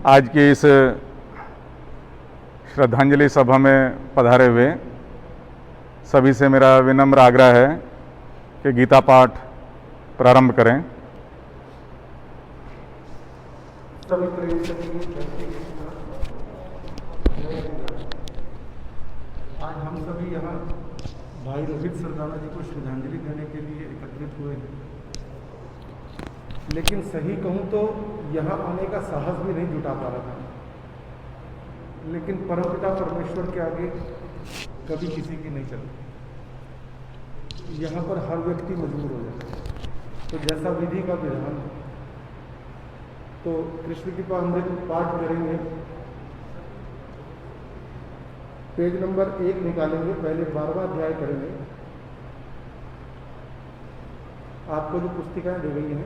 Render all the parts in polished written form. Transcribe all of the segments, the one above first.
आज की इस श्रद्धांजलि सभा में पधारे हुए सभी से मेरा विनम्र आग्रह है कि गीता पाठ प्रारंभ करें। आज हम सभी यहाँ भाई रोहित सरदाना जी को श्रद्धांजलि देने के लिए एकत्रित हुए हैं, लेकिन सही कहूँ तो यहाँ आने का साहस भी नहीं जुटा पा रहा था। लेकिन परमपिता परमेश्वर के आगे कभी किसी की नहीं चलती। यहाँ पर हर व्यक्ति मजबूर हो जाता है। तो जैसा विधि का विधान है, तो कृष्ण कृपा अमृत पाठ करेंगे। पेज नंबर 1 निकालेंगे, पहले 12वां अध्याय करेंगे। आपको जो पुस्तिकाएं दी गई हैं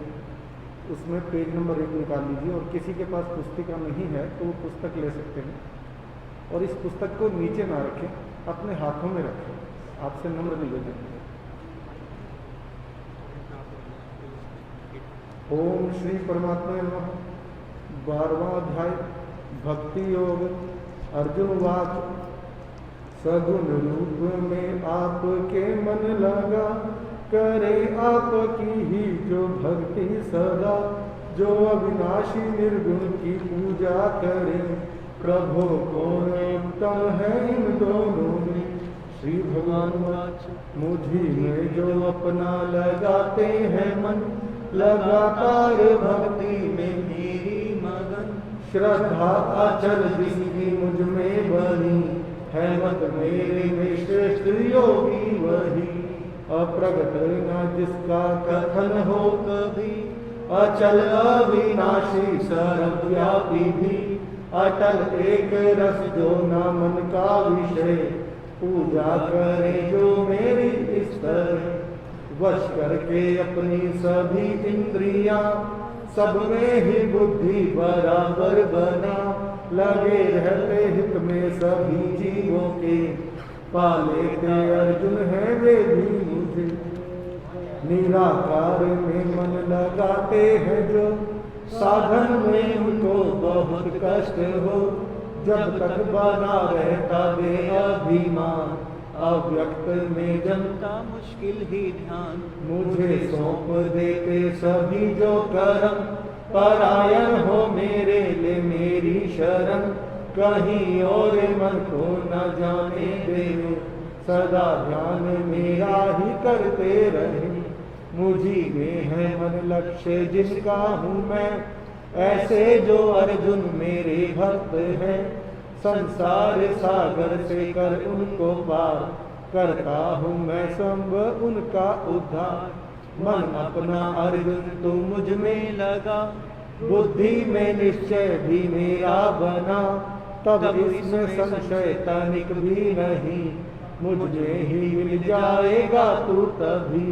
उसमें पेज नंबर 1 निकाल लीजिए, और किसी के पास पुस्तिका नहीं है तो वो पुस्तक ले सकते हैं। और इस पुस्तक को नीचे ना रखें, अपने हाथों में रखें। आपसे नम्र निवेदन है। ओम श्री परमात्मा नमः। 12वां अध्याय भक्ति योग। अर्जुन वाच, सगुण रूप में आपके मन लगा, करे आपकी ही जो भक्ति सदा, जो अविनाशी निर्गुण की पूजा करे, प्रभु कौन उत्तम है इन दोनों में। श्री भगवान वाच, मुझी में जो अपना लगाते हैं मन, लगातार भक्ति में मेरी मगन, श्रद्धा अचल जिसकी मुझ में बनी, है मत मेरे में श्रेष्ठ योगी वही। अप्रगट न जिसका कथन हो कभी, अचल अविनाशी सर्वव्यापी भी, अटल एक रस जो न मन का विषय, पूजा करे जो मेरी इस तरह। वश करके अपनी सभी इंद्रियां, सब में ही बुद्धि बराबर बना, लगे रहते हित में सभी जीवों के, पालेते अर्जुन है वे भी मुझे। निराकार में मन लगाते हैं जो, साधन में उनको बहुत कष्ट हो, जब तक बना रहता वे अभिमान, अव्यक्त में जमता मुश्किल ही ध्यान। मुझे सौंप देते सभी जो करम, परायण हो मेरे ले मेरी शरण, कहीं और मन को न जाने दे, सदा ध्यान मेरा ही करते रहे। मुझी में है मन लक्ष्य जिनका हूँ मैं, ऐसे जो अर्जुन मेरे भक्त हैं। संसार सागर से कर उनको पार, करता हूँ मैं संभ उनका उद्धार। मन अपना अर्जुन तो मुझ में लगा, बुद्धि में निश्चय भी मेरा बना, तब इसमें संशय तनिक भी नहीं, मुझे ही मिल जाएगा तू तभी।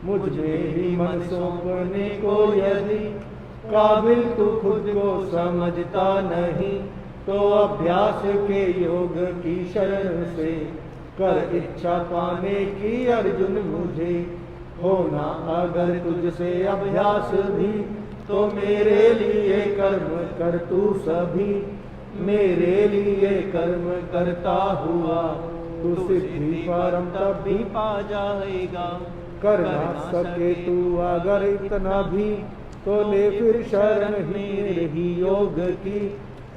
मुझे ही मन सौंपने को यदि, काबिल तू खुद को समझता नहीं, तो अभ्यास के योग की शरण से, कर इच्छा पाने की अर्जुन मुझे। होना अगर तुझसे अभ्यास भी, तो मेरे लिए कर्म कर तू सभी। मेरे लिए कर्म करता हुआ, तू सिद्धि परम तब भी पा जाएगा। कर ना सके तू अगर इतना भी, तो ले फिर शरण मेरे ही योग की।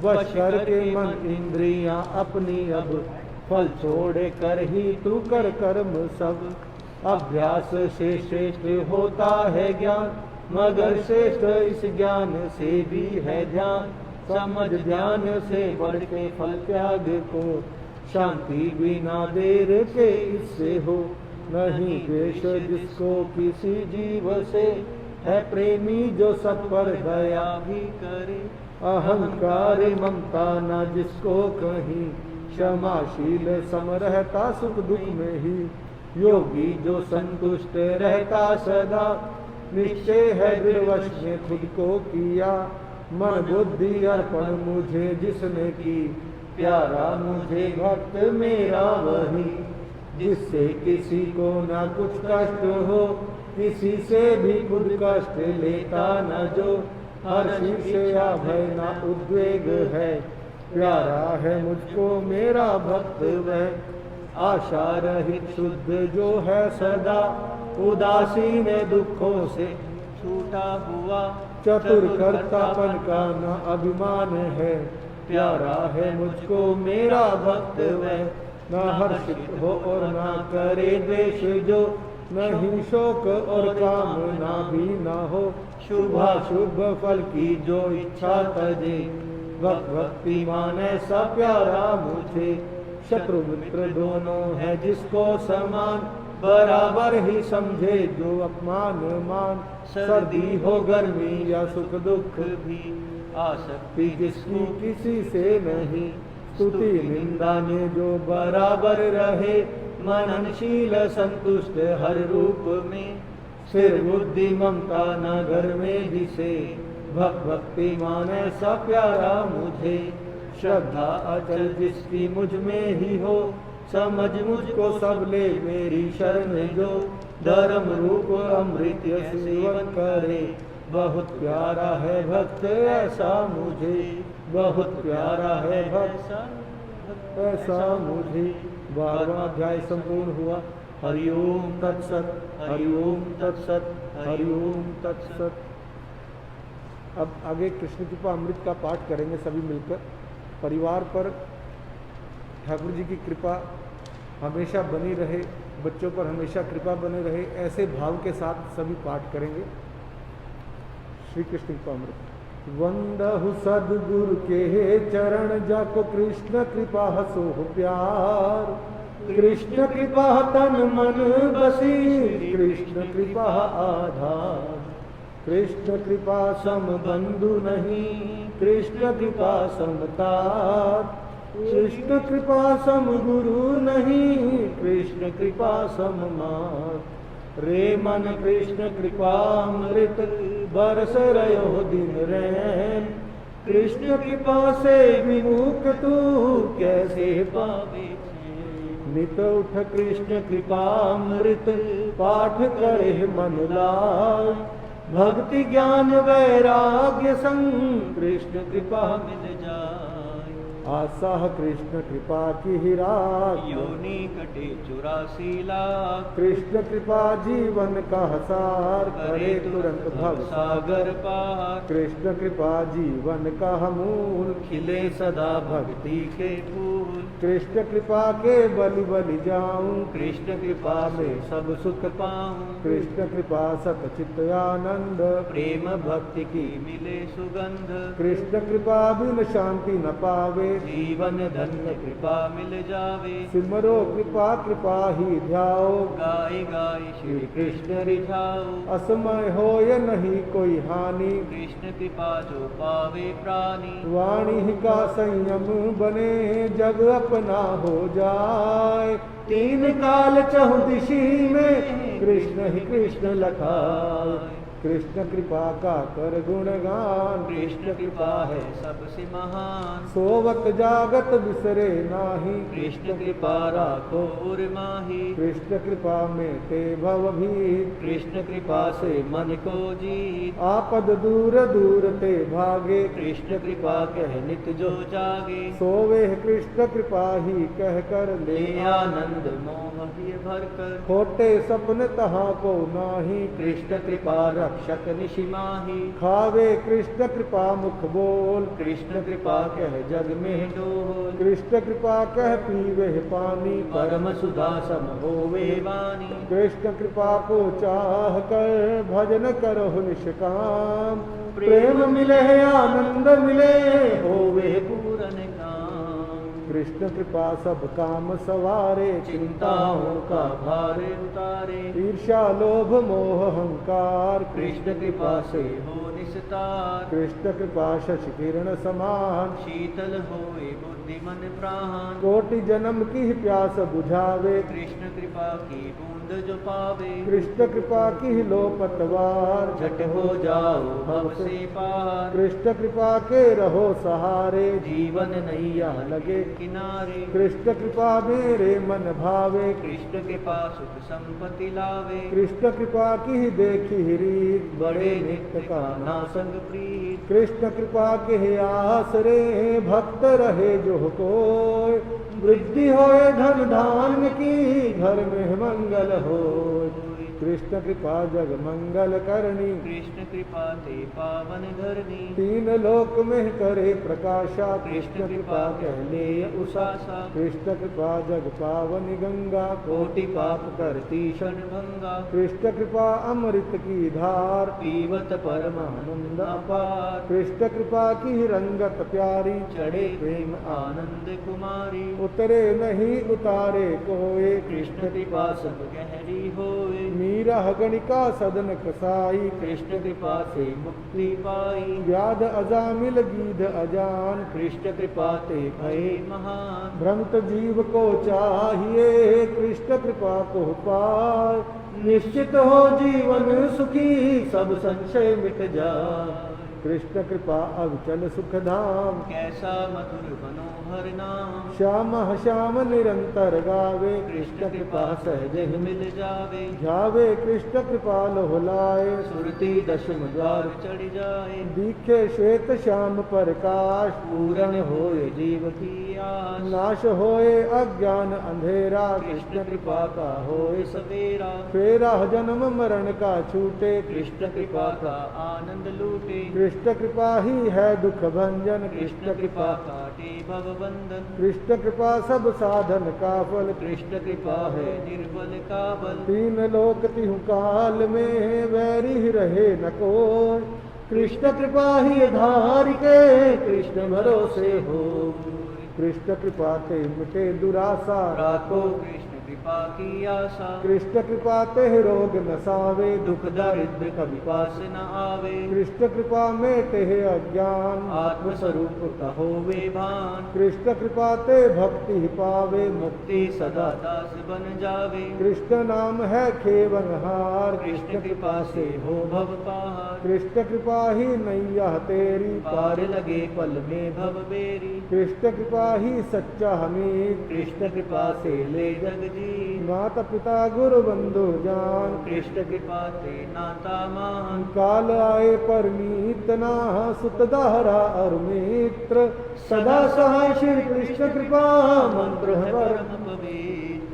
वश करके मन इंद्रियां अपनी अब, फल छोड़े कर ही तू कर कर्म सब। अभ्यास से श्रेष्ठ होता है ज्ञान, मगर श्रेष्ठ इस ज्ञान से भी है ध्यान। समझ ध्यान से बढ़ के फल त्याग को, शांति बिना देर के इससे हो। नहीं द्वेष जिसको किसी जीव से, है प्रेमी जो सब पर दया भी करे। अहंकार ममता न जिसको कहीं, क्षमाशील सम रहता सुख दुख में ही। योगी जो संतुष्ट रहता सदा, निश्चय है दृढ़वश में खुद को किया। मन बुद्धि अर्पण मुझे जिसने की, प्यारा मुझे भक्त मेरा वही। जिससे किसी को न कुछ कष्ट हो, किसी से भी खुद कष्ट लेता न जो। हर्षि से या भय ना उद्वेग है। प्यारा है मुझको मेरा भक्त वह, आशा रहित शुद्ध जो है सदा, उदासीन दुखों से छूटा हुआ। चतुर कर्तापन का न अभिमान है, प्यारा है मुझको मेरा भक्त वह। न हर्षित हो और न करे द्वेष जो, नहीं शोक और कामना भी न हो। शुभाशुभ फल की जो इच्छा तजे, भक्ति माने सा प्यारा मुझे। शत्रु मित्र दोनों है जिसको समान, बराबर ही समझे जो अपमान मान। सर्दी हो गर्मी या सुख दुख भी, आसक्ति जिसकी किसी से नहीं। स्तुति निंदा ने जो बराबर रहे, मननशील संतुष्ट हर रूप में। सिर बुद्धि ममता न घर में जिसे, भक्ति माने सा प्यारा मुझे। श्रद्धा अचल जिसकी मुझ में ही हो, समझ मुझको सब ले मेरी शरण जो। धर्म रूप अमृत सेवन करे, बहुत प्यारा है भक्त ऐसा मुझे। बहुत प्यारा है भक्त ऐसा मुझे। 12वां अध्याय संपूर्ण हुआ। हरि ओम तत्सत, हरि ओम तत्सत, हरि ओम तत्सत। अब आगे कृष्ण कृपा अमृत का पाठ करेंगे सभी मिलकर। परिवार पर ठाकुर जी की कृपा हमेशा बनी रहे, बच्चों पर हमेशा कृपा बने रहे, ऐसे भाव के साथ सभी पाठ करेंगे। श्री कृष्ण कृपा अमृत। वंदहु सद्गुरु के चरण, जाको कृष्ण कृपा सो प्यार। कृष्ण कृपा तन मन बसी, कृष्ण कृपा आधार। कृष्ण कृपा सम बंधु नहीं, कृष्ण कृपा समतार। कृष्ण कृपा सम गुरु नहीं, कृष्ण कृपा सम मात। रे मन कृष्ण कृपामृत, बरस रयो दिन रैन। कृष्ण कृपा से विमुख तू कैसे पावे। नित उठ कृष्ण कृपामृत, पाठ करे मन लाल। भक्ति ज्ञान वैराग्य संग, कृष्ण कृपा मिल जाए। आसाह कृष्ण कृपा की हिराक, योनि कटे 84 लाख। कृष्ण कृपा जीवन का सार, करे तुरंत भव सागर पार। कृष्ण कृपा जीवन का मूल, खिले सदा भक्ति के फूल। कृष्ण कृपा के बलि बलि जाऊं, कृष्ण कृपा में सब सुख पाऊं। कृष्ण कृपा सत चित आनंद, प्रेम भक्ति की मिले सुगंध। कृष्ण कृपा बिन शांति न पावे। जीवन धन्य कृपा मिल जावे। सिमरो कृपा कृपा ही ध्याओ, गाय गाय श्री कृष्ण रिझाओ। असमय हो या नहीं कोई हानि, कृष्ण कृपा जो पावे प्राणी। वाणी का संयम बने जग अपना हो जाए। तीन काल चहुदिशी में कृष्ण ही कृष्ण लखाए। कृष्ण कृपा का कर गुणगान, कृष्ण कृपा है सबसे महान। सोवत जागत बिसरे नाही, कृष्ण कृपा राखो उर माही। कृष्ण कृपा में ते भवभीत, कृष्ण कृपा से मन को जीत। आपद दूर दूर ते भागे। कृष्ण कृपा कह नित जो जागे। सोवे कृष्ण कृपा ही कह कर ले ले आनंद मोह भर कर। खोटे सपन तहाँ को नाही, कृष्ण कृपा रक्षक निशिमाही। खावे कृष्ण कृपा मुख बोल, कृष्ण कृपा कह जग में डोल। कृष्ण कृपा कह पीवे पानी, परम सुधा सम होवे वाणी। कृष्ण कृपा को चाह कर भजन करो निष्काम। प्रेम मिले आनंद मिले, होवे पूरन काम। कृष्ण कृपा सब काम सवारे। चिंताओं का भार उतारे। ईर्ष्या लोभ मोह अहंकार, कृष्ण कृपा से हो निस्तार। कृष्ण कृपा शशि किरण समान, शीतल होए बुद्धि मन प्राण। कोटि जन्म की प्यास बुझावे। कृष्ण कृपा की बूंद जो पावे। कृष्ण कृपा की लो पतवार, झट हो जाओ भव से पार। कृष्ण कृपा के रहो सहारे। जीवन नैया लगे किनारे। कृष्ण कृपा मेरे मन भावे, कृष्ण कृपा सुख संपत्ति लावे। कृष्ण कृपा की देखी रीत, बड़े नित्य का नासंग प्रीत। कृष्ण कृपा के आसरे भक्त रहे जो कोय, वृद्धि होए धन धान्य की, घर में मंगल होय। कृष्ण कृपा जग मंगल करनी, कृष्ण कृपा ते पावन धरनी। तीन लोक में करे प्रकाशा, कृष्ण कृपा कहले उषासा। कृष्ण कृपा जग पावनी गंगा, कोटि पाप करती क्षण भंगा। कृष्ण कृपा अमृत की धार, पीवत परमानंद अपार। कृष्ण कृपा की रंगत प्यारी, चढ़े प्रेम आनंद कुमारी। उतरे नहीं उतारे कोय, कृष्ण कृपा सब गहरी होए। मीरा गणिका सदन कसाई, कृष्ण कृपा से मुक्ति पाई। व्याध अजामिल गीध अजान, कृष्ण कृपा ते भये महान। भ्रमित जीव को चाहिए, कृष्ण कृपा को पाए। निश्चित हो जीवन सुखी, सब संशय मिट जाए। कृष्ण कृपा अविचल सुख धाम, कैसा मधुर मनोहर नाम। श्याम श्याम निरंतर गावे, कृष्ण कृपा सहज ही मिल जावे। जावे कृष्ण कृपा लोहलाए। सुरती दशम द्वार चढ़ जाए। दिखे श्वेत श्याम प्रकाश, पूर्ण होए जीव की आस। नाश होए अज्ञान अंधेरा, कृष्ण कृपा का होए सवेरा। फेरा जन्म मरण का छूटे, कृष्ण कृपा का आनंद लूटे। कृष्ण कृपा ही है दुख भंजन, कृष्ण कृपा काटे भव बंधन। कृष्ण कृपा सब साधन का फल, कृष्ण कृपा है निर्बल का बल। तीन लोक तिहु काल में, वैरी रहे न कोय। कृष्ण कृपा ही धार के, कृष्ण भरोसे हो। कृष्ण कृपा ते मिटे दुरासा, राखो कृष्ण कृपा की आशा। कृष्ण कृपा ते रोग नसावे, दुख दारिद्र कभी पास न आवे। कृष्ण कृपा मेटे अज्ञान, आत्मस्वरूप कहो वे भान। कृष्ण कृपा ते भक्ति पावे, मुक्ति सदा दास बन जावे। कृष्ण नाम है खेवनहार, कृष्ण कृपा से हो भव पार। कृष्ण कृपा ही नैया तेरी, पार लगे पल में भव बेरी। कृष्ण कृपा ही सच्चा हमीद, कृष्ण कृपा से ले जग जी। माता पिता गुरु बंधु जान, कृष्ण कृपा ते नाता मान। काल आए पर मीत ना, सुत दाहरा और मित्र, सदा सहाय श्री कृष्ण कृपा, मंत्र है परम पवित्र।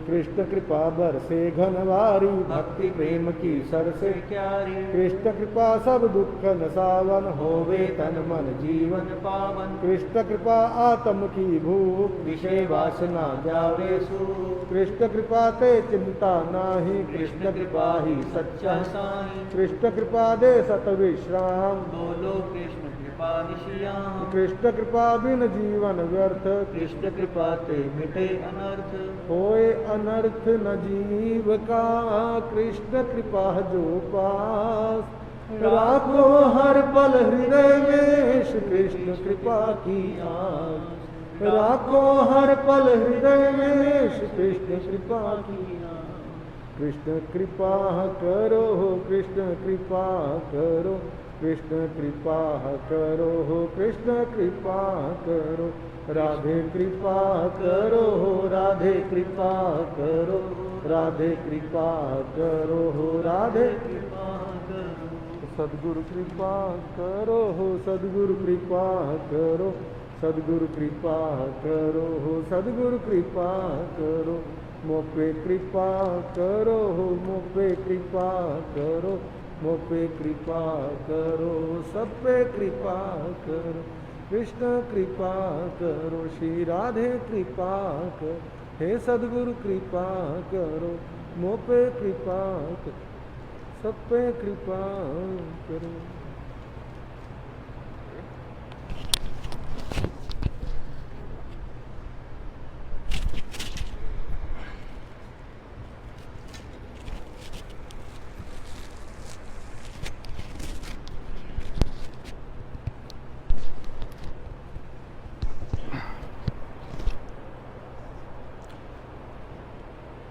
कृष्ण कृपा बरसे घनवारी, भक्ति प्रेम की सर से क्यारी। कृष्ण कृपा सब दुख नसावन, होवे तन मन जीवन पावन। कृष्ण कृपा आत्म की भूख, विषय वासना जावे सूख। कृष्ण कृपा ते चिंता नाही, कृष्ण कृपा ही सच्चा साई। कृष्ण कृपा दे सत विश्राम, बोलो कृष्ण कृपा निशियाम। कृष्ण कृपा बिन जीवन व्यर्थ, कृष्ण कृपा ते मिटे अनर्थ। होए अनर्थ न जीव का, कृष्ण कृपा जो पास। राखो हर पल हृदय में, श्री कृष्ण कृपा की आस। राखो हर पल हृदय में, श्री कृष्ण कृपा की आस। कृष्ण कृपा करो, कृष्ण कृपा करो, कृष्ण कृपा करो, कृष्ण कृपा करो, राधे कृपा करो, राधे कृपा करो, राधे कृपा करो, राधे कृपा करो। सद्गुरु कृपा करो, सद्गुरु कृपा करो, सद्गुरु कृपा करो, सद्गुरु कृपा करो, मोपे कृपा करो, मोपे कृपा करो, मोपे कृपा करो, सब पे कृपा करो। कृष्ण कृपा करो, श्री राधे कृपा करो, हे सद्गुरु कृपा करो, मोपे कृपा करो, सब पे कृपा करो।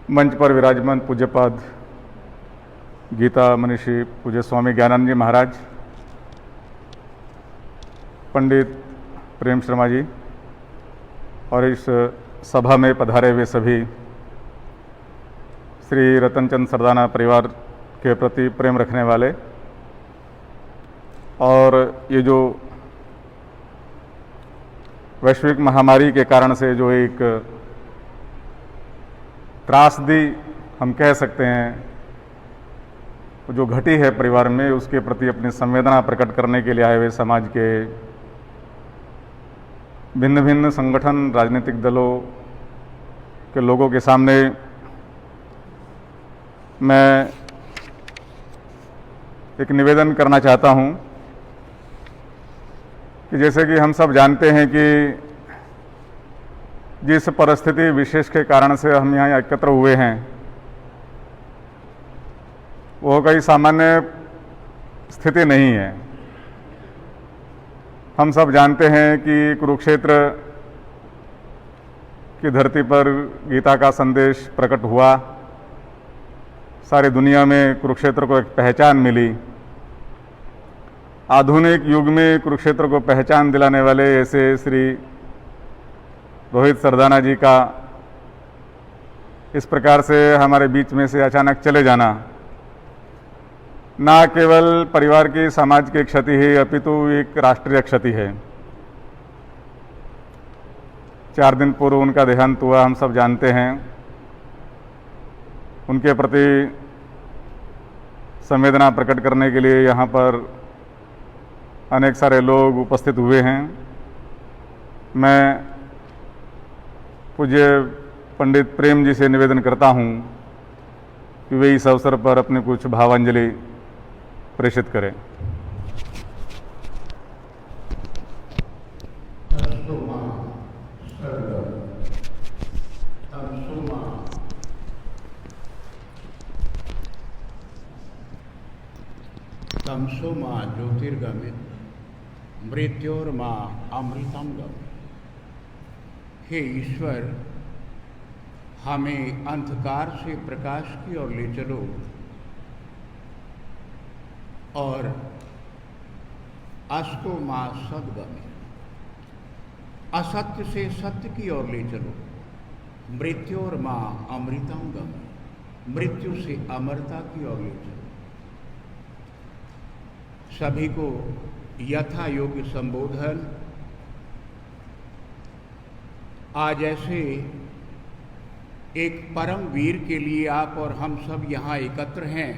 मंच पर विराजमान पूज्यपाद गीता मनीषी पूज्य स्वामी ज्ञानानंद जी महाराज, पंडित प्रेम शर्मा जी और इस सभा में पधारे हुए सभी श्री रतनचंद सरदाना परिवार के प्रति प्रेम रखने वाले और ये जो वैश्विक महामारी के कारण से जो एक त्रासदी हम कह सकते हैं जो घटी है परिवार में, उसके प्रति अपनी संवेदना प्रकट करने के लिए आए हुए समाज के भिन्न भिन्न संगठन, राजनीतिक दलों के लोगों के सामने मैं एक निवेदन करना चाहता हूं कि जैसे कि हम सब जानते हैं कि जिस परिस्थिति विशेष के कारण से हम यहाँ एकत्र हुए हैं वो कोई सामान्य स्थिति नहीं है। हम सब जानते हैं कि कुरुक्षेत्र की धरती पर गीता का संदेश प्रकट हुआ, सारी दुनिया में कुरुक्षेत्र को एक पहचान मिली। आधुनिक युग में कुरुक्षेत्र को पहचान दिलाने वाले ऐसे श्री रोहित सरदाना जी का इस प्रकार से हमारे बीच में से अचानक चले जाना ना केवल परिवार की, समाज की क्षति है, अपितु एक राष्ट्रीय क्षति है। 4 दिन पूर्व उनका देहांत हुआ, हम सब जानते हैं। उनके प्रति संवेदना प्रकट करने के लिए यहाँ पर अनेक सारे लोग उपस्थित हुए हैं। मैं पूज्य पंडित प्रेम जी से निवेदन करता हूँ कि वे इस अवसर पर अपनी कुछ भावांजलि प्रेषित करें। तमसो माँ ज्योतिर्गमित मृत्योर माँ अमृतम गम। हे ईश्वर, हमें अंधकार से प्रकाश की ओर ले चलो और अस्तो माँ सद्गमे, असत्य से सत्य की ओर ले चलो। मृत्योर माँ अमृतम गमे, मृत्यु से अमरता की ओर ले चलो। सभी को यथा योग्य संबोधन। आज ऐसे एक परम वीर के लिए आप और हम सब यहाँ एकत्र हैं,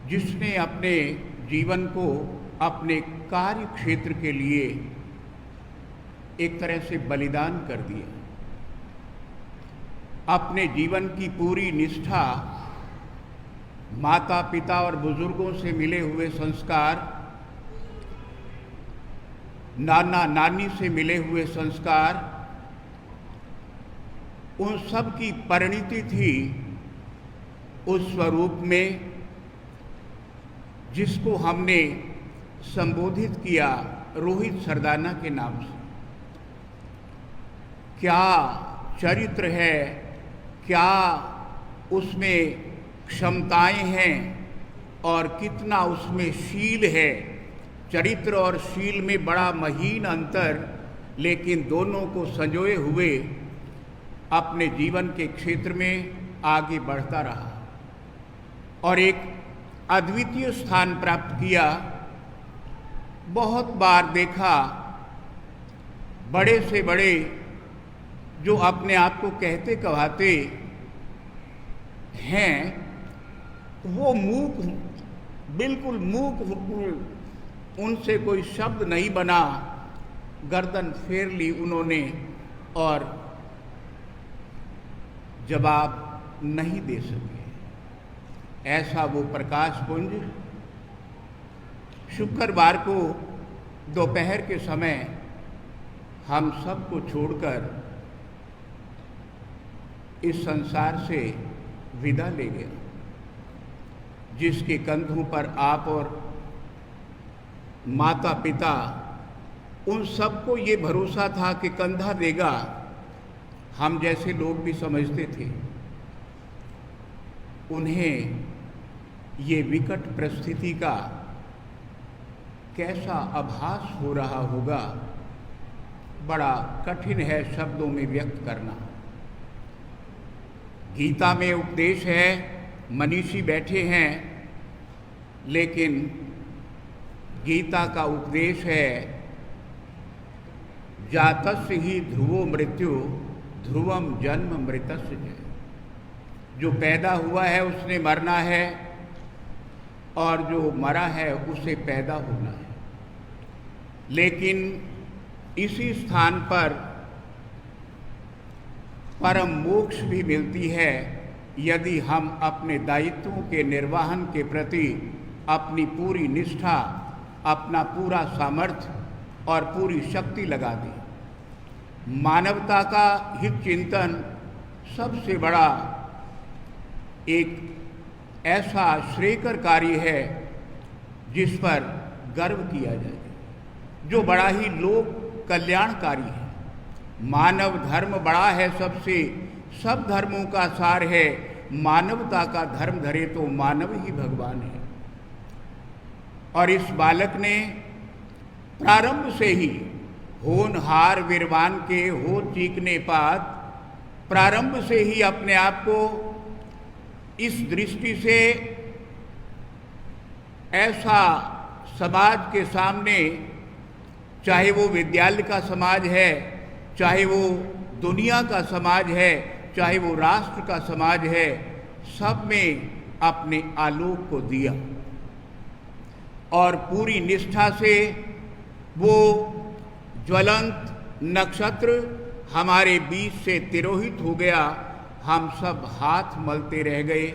जिसने अपने जीवन को अपने कार्य क्षेत्र के लिए एक तरह से बलिदान कर दिया। अपने जीवन की पूरी निष्ठा, माता पिता और बुजुर्गों से मिले हुए संस्कार, नाना नानी से मिले हुए संस्कार, उन सब की परिणति थी उस स्वरूप में जिसको हमने संबोधित किया रोहित सरदाना के नाम से। क्या चरित्र है, क्या उसमें क्षमताएं हैं और कितना उसमें शील है। चरित्र और शील में बड़ा महीन अंतर, लेकिन दोनों को संजोए हुए अपने जीवन के क्षेत्र में आगे बढ़ता रहा और एक अद्वितीय स्थान प्राप्त किया। बहुत बार देखा बड़े से बड़े जो अपने आप को कहते कहाते हैं, वो मूक, बिल्कुल मूक, उनसे कोई शब्द नहीं बना। गर्दन फेर ली उन्होंने और जवाब नहीं दे सके। ऐसा वो प्रकाश पुंज शुक्रवार को दोपहर के समय हम सबको छोड़कर इस संसार से विदा ले गया, जिसके कंधों पर आप और माता पिता, उन सबको ये भरोसा था कि कंधा देगा, हम जैसे लोग भी समझते थे। उन्हें ये विकट परिस्थिति का कैसा आभास हो रहा होगा बड़ा कठिन है शब्दों में व्यक्त करना। गीता में उपदेश है, मनीषी बैठे हैं, लेकिन गीता का उपदेश है जातस्य ही ध्रुवो मृत्यु ध्रुवम जन्म मृतस्य जय। जो पैदा हुआ है उसने मरना है और जो मरा है उसे पैदा होना है। लेकिन इसी स्थान पर परम मोक्ष भी मिलती है यदि हम अपने दायित्वों के निर्वहन के प्रति अपनी पूरी निष्ठा, अपना पूरा सामर्थ्य और पूरी शक्ति लगा दें। मानवता का हित चिंतन सबसे बड़ा एक ऐसा श्रेयकर कार्य है जिस पर गर्व किया जाए, जो बड़ा ही लोक कल्याणकारी है। मानव धर्म बड़ा है सबसे, सब धर्मों का सार है। मानवता का धर्म धरे तो मानव ही भगवान है। और इस बालक ने प्रारंभ से ही होनहार विरवान के हो चीकने पात, प्रारंभ से ही अपने आप को इस दृष्टि से ऐसा समाज के सामने, चाहे वो विद्यालय का समाज है, चाहे वो दुनिया का समाज है, चाहे वो राष्ट्र का समाज है, सब में अपने आलोक को दिया और पूरी निष्ठा से वो ज्वलंत नक्षत्र हमारे बीच से तिरोहित हो गया। हम सब हाथ मलते रह गए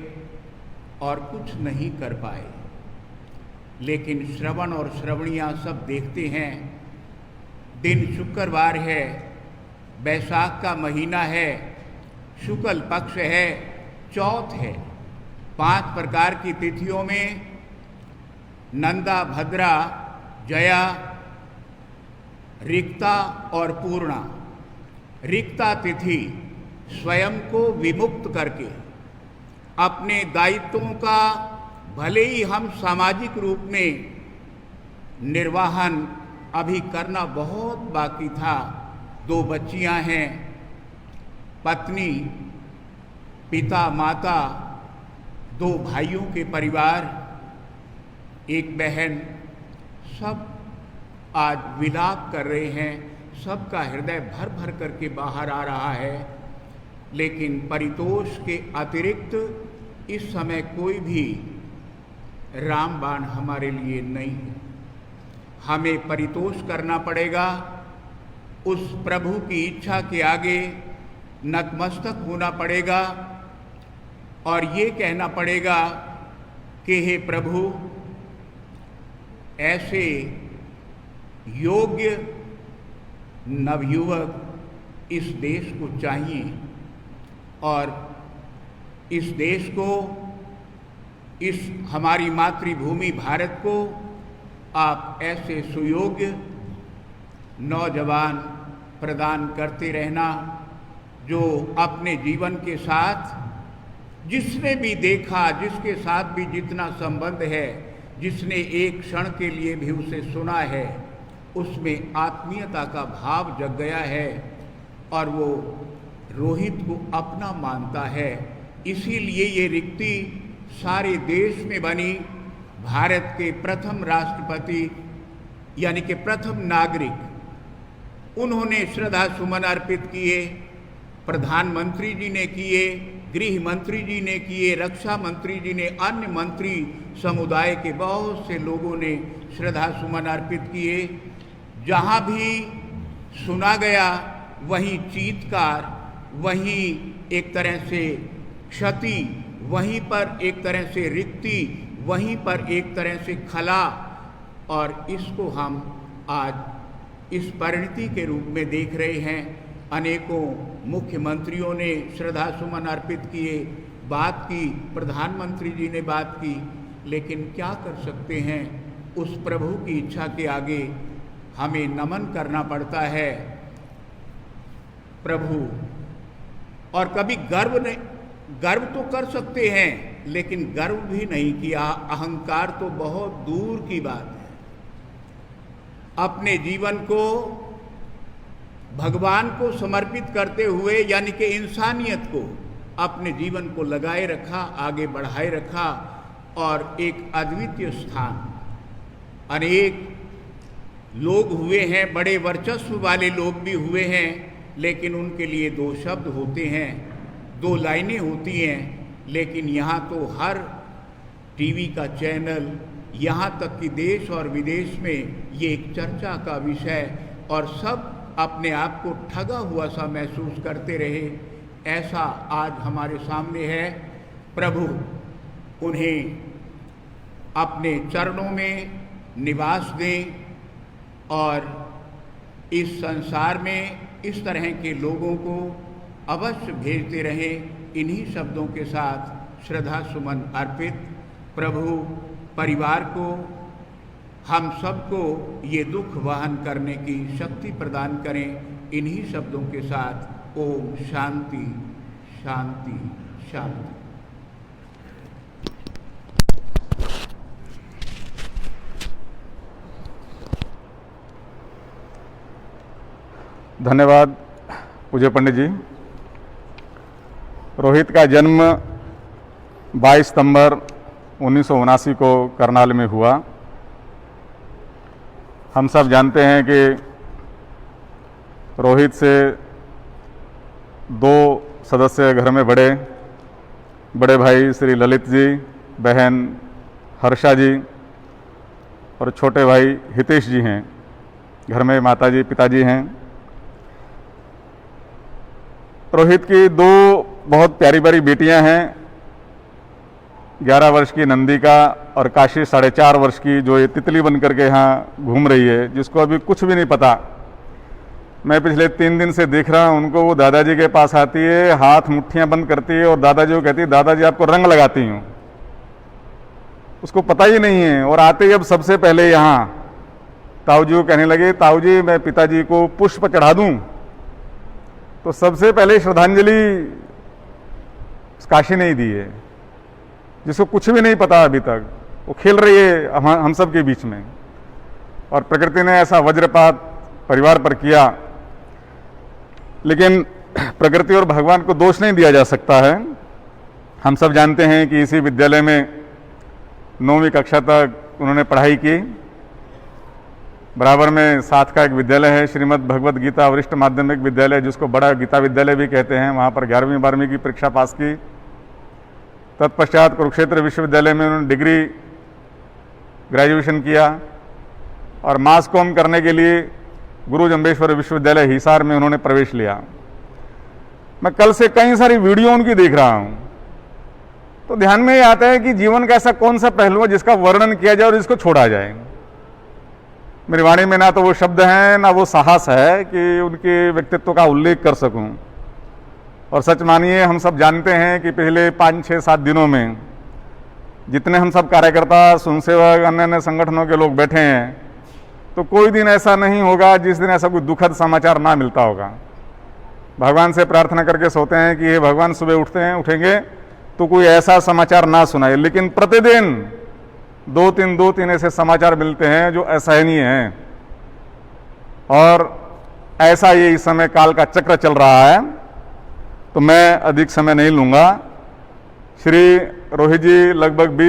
और कुछ नहीं कर पाए। लेकिन श्रवण और श्रवणियाँ सब देखते हैं। दिन शुक्रवार है, बैसाख का महीना है, शुक्ल पक्ष है, चौथ है। 5 प्रकार की तिथियों में नंदा, भद्रा, जया, रिक्ता और पूर्णा। रिक्ता तिथि स्वयं को विमुक्त करके अपने दायित्वों का भले ही हम सामाजिक रूप में निर्वाहन अभी करना बहुत बाकी था। 2 बच्चियां हैं, पत्नी, पिता, माता, 2 भाइयों के परिवार, एक बहन, सब आज विलाप कर रहे हैं। सबका हृदय भर भर करके बाहर आ रहा है। लेकिन परितोष के अतिरिक्त इस समय कोई भी रामबाण हमारे लिए नहीं है। हमें परितोष करना पड़ेगा, उस प्रभु की इच्छा के आगे नतमस्तक होना पड़ेगा और ये कहना पड़ेगा कि हे प्रभु, ऐसे योग्य नवयुवक इस देश को चाहिए और इस देश को, इस हमारी मातृभूमि भारत को आप ऐसे सुयोग्य नौजवान प्रदान करते रहना जो अपने जीवन के साथ जिसने भी देखा, जिसके साथ भी जितना संबंध है, जिसने एक क्षण के लिए भी उसे सुना है, उसमें आत्मीयता का भाव जग गया है और वो रोहित को अपना मानता है। इसीलिए ये रिक्ति सारे देश में बनी। भारत के प्रथम राष्ट्रपति यानी कि प्रथम नागरिक, उन्होंने श्रद्धा सुमन अर्पित किए। प्रधानमंत्री जी ने किए, गृह मंत्री जी ने किए, रक्षा मंत्री जी ने, अन्य मंत्री समुदाय के बहुत से लोगों ने श्रद्धा सुमन अर्पित किए। जहाँ भी सुना गया वहीं चीत्कार, वहीं एक तरह से क्षति, वहीं पर एक तरह से रिक्ति, वहीं पर एक तरह से खला। और इसको हम आज इस परिणति के रूप में देख रहे हैं। अनेकों मुख्यमंत्रियों ने श्रद्धा सुमन अर्पित किए, बात की, प्रधानमंत्री जी ने बात की, लेकिन क्या कर सकते हैं, उस प्रभु की इच्छा के आगे हमें नमन करना पड़ता है। प्रभु, और कभी गर्व तो कर सकते हैं, लेकिन गर्व भी नहीं किया, अहंकार तो बहुत दूर की बात है। अपने जीवन को भगवान को समर्पित करते हुए यानी कि इंसानियत को अपने जीवन को लगाए रखा, आगे बढ़ाए रखा और एक अद्वितीय स्थान। अनेक लोग हुए हैं, बड़े वर्चस्व वाले लोग भी हुए हैं, लेकिन उनके लिए दो शब्द होते हैं, दो लाइनें होती हैं, लेकिन यहाँ तो हर टीवी का चैनल, यहाँ तक कि देश और विदेश में ये एक चर्चा का विषय और सब अपने आप को ठगा हुआ सा महसूस करते रहे। ऐसा आज हमारे सामने है। प्रभु उन्हें अपने चरणों में निवास दें और इस संसार में इस तरह के लोगों को अवश्य भेजते रहें। इन्हीं शब्दों के साथ श्रद्धा सुमन अर्पित। प्रभु परिवार को, हम सबको ये दुख वहन करने की शक्ति प्रदान करें। इन्हीं शब्दों के साथ ओम शांति शांति शांति। धन्यवाद पूज्य पंडित जी। रोहित का जन्म 22 सितंबर 1979 को करनाल में हुआ। हम सब जानते हैं कि रोहित से दो सदस्य घर में बड़े भाई श्री ललित जी, बहन हर्षा जी और छोटे भाई हितेश जी हैं। घर में माता जी, पिताजी हैं। रोहित की दो बहुत प्यारी प्यारी बेटियां हैं, 11 वर्ष की नंदिका और काशी 4.5 वर्ष की, जो ये तितली बन करके यहाँ घूम रही है, जिसको अभी कुछ भी नहीं पता। मैं पिछले 3 दिन से देख रहा हूँ उनको। वो दादाजी के पास आती है, हाथ मुट्ठियाँ बंद करती है और दादाजी को कहती है दादाजी आपको रंग लगाती हूँ। उसको पता ही नहीं है। और आते ही अब सबसे पहले यहाँ ताऊ जी को कहने लगे ताऊ जी मैं पिताजी को पुष्प चढ़ा दूँ। तो सबसे पहले श्रद्धांजलि काशी ने ही दी है, जिसको कुछ भी नहीं पता अभी तक। वो खेल रही है हम सब के बीच में, और प्रकृति ने ऐसा वज्रपात परिवार पर किया। लेकिन प्रकृति और भगवान को दोष नहीं दिया जा सकता है। हम सब जानते हैं कि इसी विद्यालय में 9वीं कक्षा तक उन्होंने पढ़ाई की। बराबर में साथ का एक विद्यालय है, श्रीमद् भगवत गीता वरिष्ठ माध्यमिक विद्यालय, जिसको बड़ा गीता विद्यालय भी कहते हैं। वहाँ पर 11वीं 12वीं की परीक्षा पास की। तत्पश्चात कुरुक्षेत्र विश्वविद्यालय में उन्होंने डिग्री ग्रेजुएशन किया और मास कॉम करने के लिए गुरु जम्बेश्वर विश्वविद्यालय हिसार में उन्होंने प्रवेश लिया। मैं कल से कई सारी वीडियो उनकी देख रहा हूँ, तो ध्यान में ये आता है कि जीवन का ऐसा कौन सा पहलू है जिसका वर्णन किया जाए और इसको छोड़ा जाए। मेरी वाणी में ना तो वो शब्द हैं, ना वो साहस है कि उनके व्यक्तित्व का उल्लेख कर सकूं। और सच मानिए, हम सब जानते हैं कि पिछले 5, 6, 7 दिनों में जितने हम सब कार्यकर्ता, स्वयंसेवक, अन्य अन्य संगठनों के लोग बैठे हैं, तो कोई दिन ऐसा नहीं होगा जिस दिन ऐसा कोई दुखद समाचार ना मिलता होगा। भगवान से प्रार्थना करके सोते हैं कि हे भगवान, सुबह उठेंगे तो कोई ऐसा समाचार ना सुनाए। लेकिन प्रतिदिन 2-3 ऐसे समाचार मिलते हैं जो असहनीय हैं। और ऐसा ये इस समय काल का चक्र चल रहा है। तो मैं अधिक समय नहीं लूँगा। श्री रोहित जी लगभग